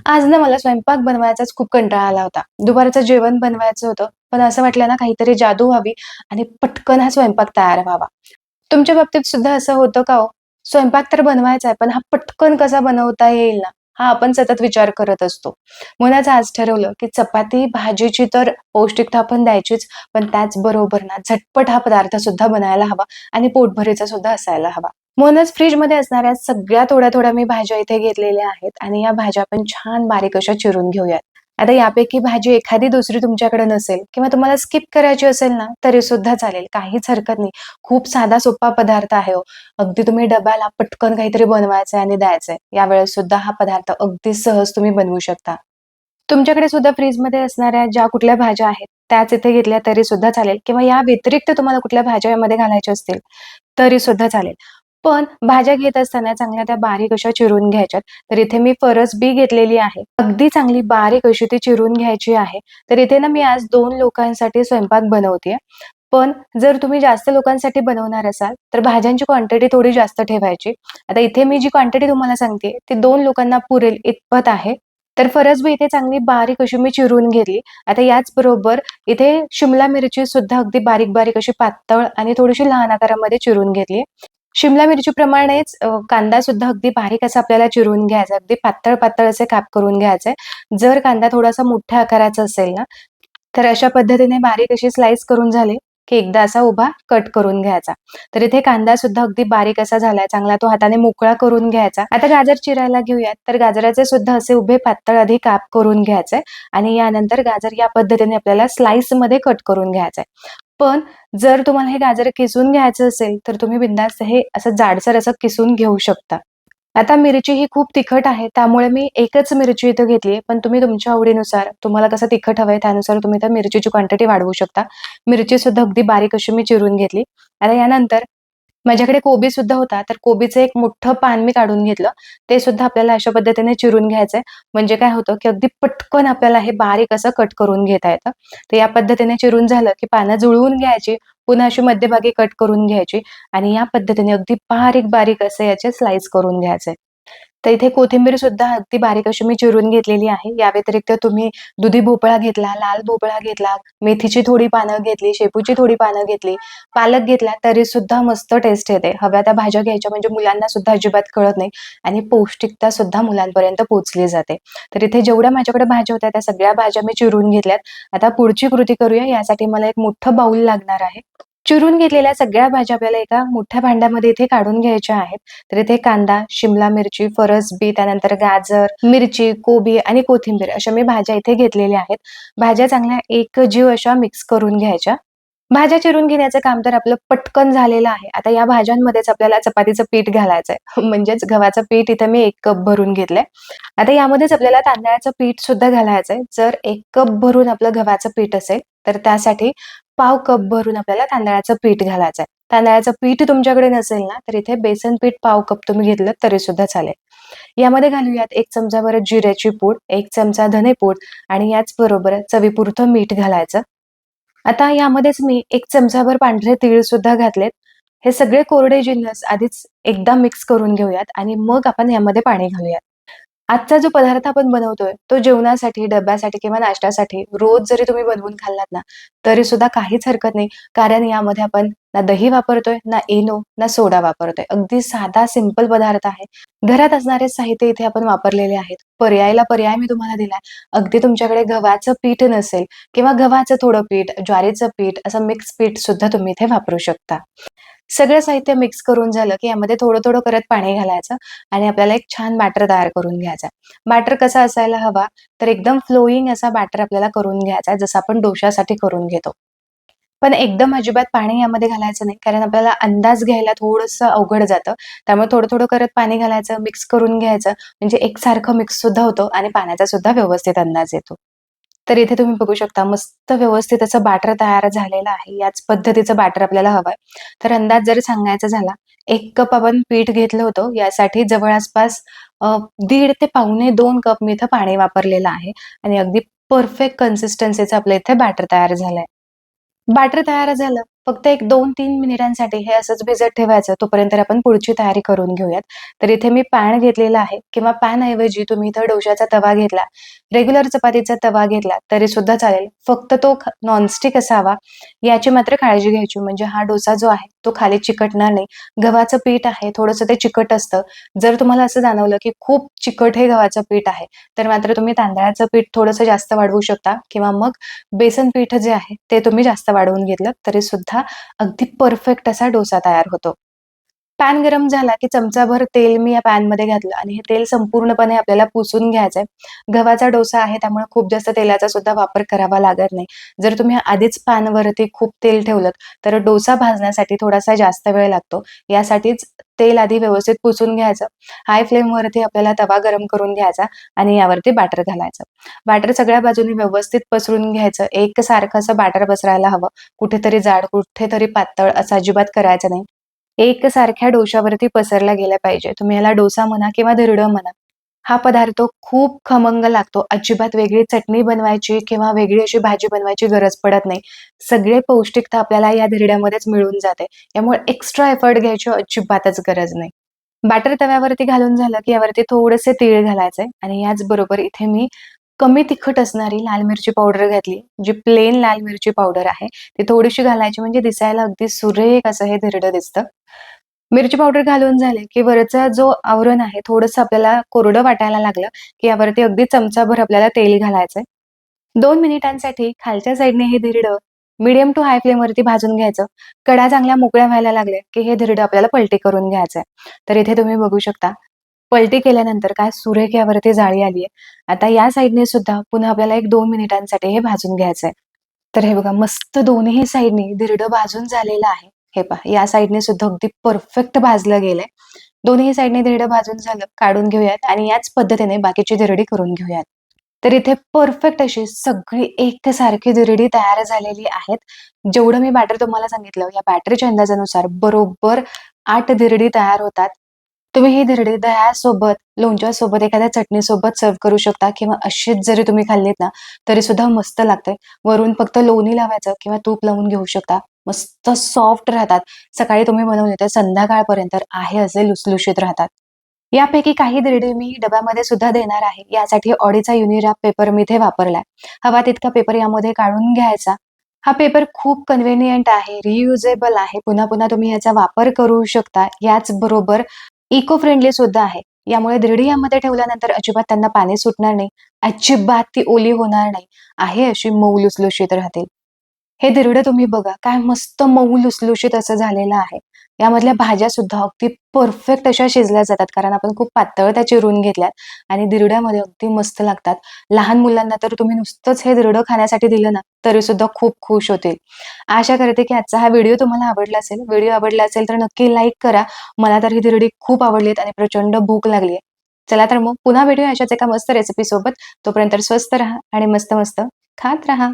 आज ना मला स्वयंपाक बनवायचाच खूप कंटाळा आला होता. दुपारचं जेवण बनवायचं होतं, पण असं वाटलं ना काहीतरी जादू व्हावी आणि पटकन हा स्वयंपाक तयार व्हावा. तुमच्या बाबतीत सुद्धा असं होतं का हो? स्वयंपाक तर बनवायचा आहे, पण हा पटकन कसा बनवता येईल ना, हा आपण सतत विचार करत असतो. म्हणूनच आज ठरवलं, की चपाती भाजीची तर पौष्टिकता आपण द्यायचीच, पण त्याचबरोबर ना झटपट हा पदार्थ सुद्धा बनायला हवा आणि पोटभरीचा सुद्धा असायला हवा. म्हणूनच फ्रिजमध्ये असणाऱ्या सगळ्या थोड्या-थोड्या मी भाज्या इथे घेतलेल्या आहेत आणि या भाज्या आपण छान बारीक अशा चिरून घेऊयात. आता यापैकी भाजी एखादी दुसरी तुमच्याकडे नसेल किंवा तुम्हाला स्किप करायची असेल ना, तरी सुद्धा चालेल. काहीच हरकत नाही. खूप साधा सोपा पदार्थ आहे हो. अगदी तुम्ही डब्याला पटकन काहीतरी बनवायचंय आणि द्यायचंय. यावेळेस सुद्धा हा पदार्थ अगदी सहज तुम्ही बनवू शकता. तुमच्याकडे सुद्धा फ्रीजमध्ये असणाऱ्या ज्या कुठल्या भाज्या आहेत, त्याच इथे घेतल्या तरी सुद्धा चालेल किंवा या व्यतिरिक्त तुम्हाला कुठल्या भाज्या यामध्ये घालायच्या असतील, तरी सुद्धा चालेल. पण भाज्या घेत असताना चांगल्या त्या बारीक अशा चिरून घ्यायच्यात. तर इथे मी फरसबी घेतलेली आहे. अगदी चांगली बारीक अशी ती चिरून घ्यायची आहे. तर इथे ना मी आज 2 लोकांसाठी स्वयंपाक बनवतेय. पण जर तुम्ही जास्त लोकांसाठी बनवणार असाल, तर भाज्यांची क्वांटिटी थोडी जास्त ठेवायची. आता इथे मी जी क्वांटिटी तुम्हाला सांगते, ती 2 लोकांना पुरेल इतपत आहे. तर फरसबी इथे चांगली बारीक अशी मी चिरून घेतली. आता याचबरोबर इथे शिमला मिरची सुद्धा अगदी बारीक-बारीक अशी पातळ आणि थोडीशी लहान आकारामध्ये चिरून घेतली. शिमला मिरचीप्रमाणेच कांदा सुद्धा अगदी बारीक असा आपल्याला चिरून घ्यायचा. अगदी पातळ-पातळ असे काप करून घ्यायचे. जर कांदा थोडासा मोठ्या आकाराचा असेल ना, तर अशा पद्धतीने बारीक अशी स्लाइस करून झाले, की एकदा असा उभा कट करून घ्यायचा. तर इथे कांदा सुद्धा अगदी बारीक असा झालाय. चांगला तो हाताने मोकळा करून घ्यायचा. आता गाजर चिरायला घेऊयात. तर गाजराचे सुद्धा असे उभे पातळ आधी काप करून घ्यायचे आणि यानंतर गाजर या पद्धतीने आपल्याला स्लाइसमध्ये कट करून घ्यायचंय. पण जर तुम्हाला हे गाजर किसून घ्यायचं असेल, तर तुम्ही बिनधास्त हे असं जाडसर असं किसून घेऊ शकता. आता मिरची ही खूप तिखट आहे, त्यामुळे मी एकच मिरची इथं घेतलीये. पण तुम्ही तुमच्या आवडीनुसार तुम्हाला कसं तिखट हवंय त्यानुसार तुम्ही त्या मिरचीची क्वांटिटी वाढवू शकता. मिरची सुद्धा अगदी बारीक अशी मी चिरून घेतली. आता यानंतर माझ्याकडे कोबी सुद्धा होता, तर कोबीचं एक मोठं पान मी काढून घेतलं. ते सुद्धा आपल्याला अशा पद्धतीने चिरून घ्यायचंय. म्हणजे काय होतं, की अगदी पटकन आपल्याला हे बारीक असं कट करून घेता येतं. तर या पद्धतीने चिरून झालं, की पानं जुळवून घ्यायची, पुन्हा अशी मध्यभागी कट करून घ्यायची आणि या पद्धतीने अगदी बारीक-बारीक असे याचे स्लाइस करून घ्यायचे. तर इथे कोथिंबीर सुद्धा अगदी बारीक अशी मी चिरून घेतलेली आहे. या व्यतिरिक्त तुम्ही दुधी भोपळा घेतला, लाल भोपळा घेतला, मेथीची थोडी पानं घेतली, शेपूची थोडी पानं घेतली, पालक घेतला तरी सुद्धा मस्त टेस्ट येते. हव्या त्या भाज्या घ्यायच्या म्हणजे मुलांना सुद्धा अजिबात कळत नाही आणि पौष्टिकता सुद्धा मुलांपर्यंत पोहोचली जाते. तर इथे जेवढ्या माझ्याकडे भाज्या होत्या त्या सगळ्या भाज्या मी चिरून घेतल्यात. आता पुढची कृती करूया. यासाठी मला एक मोठं बाउल लागणार आहे. चिरून घेतलेल्या सगळ्या भाज्या आपल्याला एका मोठ्या भांड्यामध्ये इथे काढून घ्यायच्या आहेत. तर इथे कांदा, शिमला मिरची, फरसबी, त्यानंतर गाजर, मिरची, कोबी आणि कोथिंबीर अशा मी भाज्या इथे घेतलेल्या आहेत. भाज्या चांगल्या एकजीव अशा मिक्स करून घ्यायच्या. भाज्या चिरून घेण्याचं काम तर आपलं पटकन झालेलं आहे. आता या भाज्यांमध्येच आपल्याला चपातीचं पीठ घालायचंय. म्हणजेच गव्हाचं पीठ इथे मी 1 कप भरून घेतलंय. आता यामध्येच आपल्याला तांदळाचं पीठ सुद्धा घालायचंय. जर 1 कप भरून आपलं गव्हाचं पीठ असेल, तर त्यासाठी पाव कप भरून आपल्याला तांदळाचं पीठ घालायचंय. तांदळाचं पीठ तुमच्याकडे नसेल ना, तर इथे बेसन पीठ पाव कप तुम्ही घेतलं तरी सुद्धा चालेल. यामध्ये घालूयात 1 चमचाभर जिऱ्याची पूड, 1 चमचा धनेपूड आणि याचबरोबर चवीपुरतं मीठ घालायचं. आता यामध्येच मी 1 चमचाभर पांढरे तीळ सुद्धा घातलेत. हे सगळे कोरडे जिन्नस आधीच एकदा मिक्स करून घेऊयात आणि मग आपण यामध्ये पाणी घालूयात. आजचा जो पदार्थ आपण बनवतोय, तो जेवणासाठी, डब्यासाठी किंवा नाश्त्यासाठी रोज जरी तुम्ही बनवून खाल्लात ना, तरी सुद्धा काहीच हरकत नाही. कारण यामध्ये आपण ना दही वापरतोय, ना इनो, ना सोडा वापरतोय. अगदी साधा सिंपल पदार्थ आहे. घरात असणारे साहित्य इथे आपण वापरलेले आहेत. पर्यायला पर्याय मी तुम्हाला दिलाय. अगदी तुमच्याकडे गव्हाचं पीठ नसेल किंवा गव्हाचं थोडं पीठ, ज्वारीचं पीठ असं मिक्स पीठ सुद्धा तुम्ही इथे वापरू शकता. सगळं साहित्य मिक्स करून झालं, की यामध्ये थोडं-थोडं करत पाणी घालायचं आणि आपल्याला एक छान बॅटर तयार करून घ्यायचा बॅटर कसा असायला हवा, तर एकदम फ्लोइंग असा बॅटर आपल्याला करून घ्यायचा आहे, जसं आपण डोश्यासाठी करून घेतो. पण एकदम अजिबात पाणी यामध्ये घालायचं नाही, कारण आपल्याला अंदाज घ्यायला थोडंसं अवघड जातं. त्यामुळे थोडं-थोडं करत पाणी घालायचं, मिक्स करून घ्यायचं, म्हणजे एकसारखं मिक्स सुद्धा होतं आणि पाण्याचा सुद्धा व्यवस्थित अंदाज येतो. तर इथे तुम्ही बघू शकता मस्त व्यवस्थित असं बॅटर तयार झालेलं आहे. याच पद्धतीचं बॅटर आपल्याला हवंय. तर अंदाज जर सांगायचा झाला, 1 कप आपण पीठ घेतलं होतं. यासाठी जवळ-आसपास 1.5 ते पावणे 2 कप मी इथं पाणी वापरलेलं आहे आणि अगदी परफेक्ट कन्सिस्टन्सीचं आपलं इथे बॅटर तयार झालंय. बॅटर तयार झालं, फक्त एक 2-3 मिनिटांसाठी हे असंच भिजत ठेवायचं. तोपर्यंत आपण पुढची तयारी करून घेऊयात. तर इथे मी पॅन घेतलेला आहे किंवा पॅनऐवजी तुम्ही इथं डोश्याचा तवा घेतला, रेग्युलर चपातीचा तवा घेतला तरी सुद्धा चालेल. फक्त तो नॉनस्टिक असावा याची मात्र काळजी घ्यायची. म्हणजे हा डोसा जो आहे तो खाली चिकटणार नाही. गव्हाचं पीठ आहे थोडंसं ते चिकट असतं. जर तुम्हाला असं जाणवलं की खूप चिकट हे गव्हाचं पीठ आहे, तर मात्र तुम्ही तांदळाचं पीठ थोडंसं जास्त वाढवू शकता किंवा मग बेसन पीठ जे आहे ते तुम्ही जास्त वाढवून घेतलं तरी सुद्धा अगदी परफेक्ट असा डोसा तयार होतो. पॅन गरम झाला की चमचाभर तेल मी या पॅनमध्ये घातलं आणि हे तेल संपूर्णपणे आपल्याला पुसून घ्यायचंय. गव्हाचा डोसा आहे त्यामुळे खूप जास्त तेलाचा सुद्धा वापर करावा लागत नाही. जर तुम्ही आधीच पॅनवरती खूप तेल ठेवलत तर डोसा भाजण्यासाठी थोडासा जास्त वेळ लागतो. यासाठीच तेल आधी व्यवस्थित पुसून घ्यायचं. हाय फ्लेमवरती आपल्याला तवा गरम करून घ्यायचा आणि यावरती बॅटर घालायचं. बॅटर सगळ्या बाजूनी व्यवस्थित पसरून घ्यायचं. एकसारखं असं बॅटर पसरायला हवं. कुठेतरी जाड, कुठेतरी पातळ असं अजिबात करायचं नाही. एकसारख्या डोशावरती पसरला गेला पाहिजे. तुम्ही याला डोसा म्हणा किंवा धिरडं म्हणा. हा पदार्थ खूप खमंग लागतो. अजिबात वेगळी चटणी बनवायची किंवा वेगळी अशी भाजी बनवायची गरज पडत नाही. सगळे पौष्टिकता आपल्याला या धिरड्यामध्येच मिळून जाते. त्यामुळे एक्स्ट्रा एफर्ट घ्यायची अजिबातच गरज नाही. बॅटर तव्यावरती घालून झालं, की यावरती थोडेसे तीळ घालायचे आणि याचबरोबर इथे मी कमी तिखट असणारी लाल मिरची पावडर घातली. जी प्लेन लाल मिरची पावडर आहे, ती थोडीशी घालायची म्हणजे दिसायला अगदी सुरेख असं हे धिरडं दिसतं. मिरची पावडर घालून झाले, की वरचा जो आवरण आहे थोडंसं आपल्याला कोरडं वाटायला लागलं, की यावरती अगदी चमचाभर आपल्याला तेल घालायचंय. 2 मिनिटांसाठी खालच्या साइडने हे धिरडं मीडियम टू हाय फ्लेमवरती भाजून घ्यायचं. कडा चांगल्या मोकळ्या व्हायला लागल्या, की हे धिरडं आपल्याला पलटी करून घ्यायचंय. तर इथे तुम्ही बघू शकता, पलटी केल्यानंतर काय सुरेख यावरती जाळी आलीये. आता या साइडने सुद्धा पुन्हा आपल्याला एक 2 मिनिटांसाठी हे भाजून घ्यायचंय. तर हे बघा मस्त दोन्ही साइडनी धिरडं भाजून झालेलं आहे. हे पहा या साइडने सुद्धा अगदी परफेक्ट भाजलं गेलंय. दोन्ही साइडने धिरडं भाजून झालं, काढून घेऊयात आणि याच पद्धतीने बाकीची धिरडी करून घेऊयात. तर इथे परफेक्ट अशी सगळी एकसारखी धिरडी तयार झालेली आहेत. जेवढं मी बॅटर तुम्हाला सांगितलं, या बॅटरीच्या अंदाजानुसार बरोबर 8 धिरडी तयार होतात. तुम्ही ही धिरडी दह्यासोबत, लोणच्यासोबत, एखाद्या चटणीसोबत सर्व्ह करू शकता किंवा अशीच जरी तुम्ही खाल्लीत ना, तरी सुद्धा मस्त लागते. वरून फक्त लोणी लावायचं किंवा तूप लावून घेऊ शकता. मस्त सॉफ्ट राहतात. सकाळी तुम्ही बनवले तर संध्याकाळपर्यंत आहे असे लुसलुशीत राहतात. यापैकी काही धिरडे मी डब्यामध्ये सुद्धा देणार आहे. यासाठी ऑडीचा युनिरॅप पेपर मी इथे वापरलाय. हवा तितका पेपर यामध्ये काढून घ्यायचा. हा पेपर खूप कन्व्हिनियंट आहे, रियुजेबल आहे. पुन्हा-पुन्हा तुम्ही याचा वापर करू शकता. याचबरोबर इको फ्रेंडली सुद्धा आहे. यामुळे धिरडी यामध्ये ठेवल्यानंतर अजिबात त्यांना पाणी सुटणार नाही. अजिबात ती ओली होणार नाही. आहे अशी मऊ लुसलुशीत राहतील. हे धिरडं तुम्ही बघा, काय मस्त मऊ लुसलुशीत असं झालेलं आहे. यामधल्या भाज्या सुद्धा अगदी परफेक्ट अशा शिजल्या जातात, कारण आपण खूप पातळ त्या चिरून घेतल्यात आणि धिरड्यामध्ये अगदी मस्त लागतात. लहान मुलांना तर तुम्ही नुसतंच हे धिरडं खाण्यासाठी दिलं ना, तरी सुद्धा खूप खुश होतील. आशा करते की आजचा हा व्हिडिओ तुम्हाला आवडला असेल. व्हिडिओ आवडला असेल तर नक्की लाईक करा. मला तर ही धिरडी खूप आवडलीत आणि प्रचंड भूक लागली आहे. चला तर मग पुन्हा भेटूया अशाच एका मस्त रेसिपी सोबत. तोपर्यंत स्वस्त राहा आणि मस्त-मस्त खात राहा.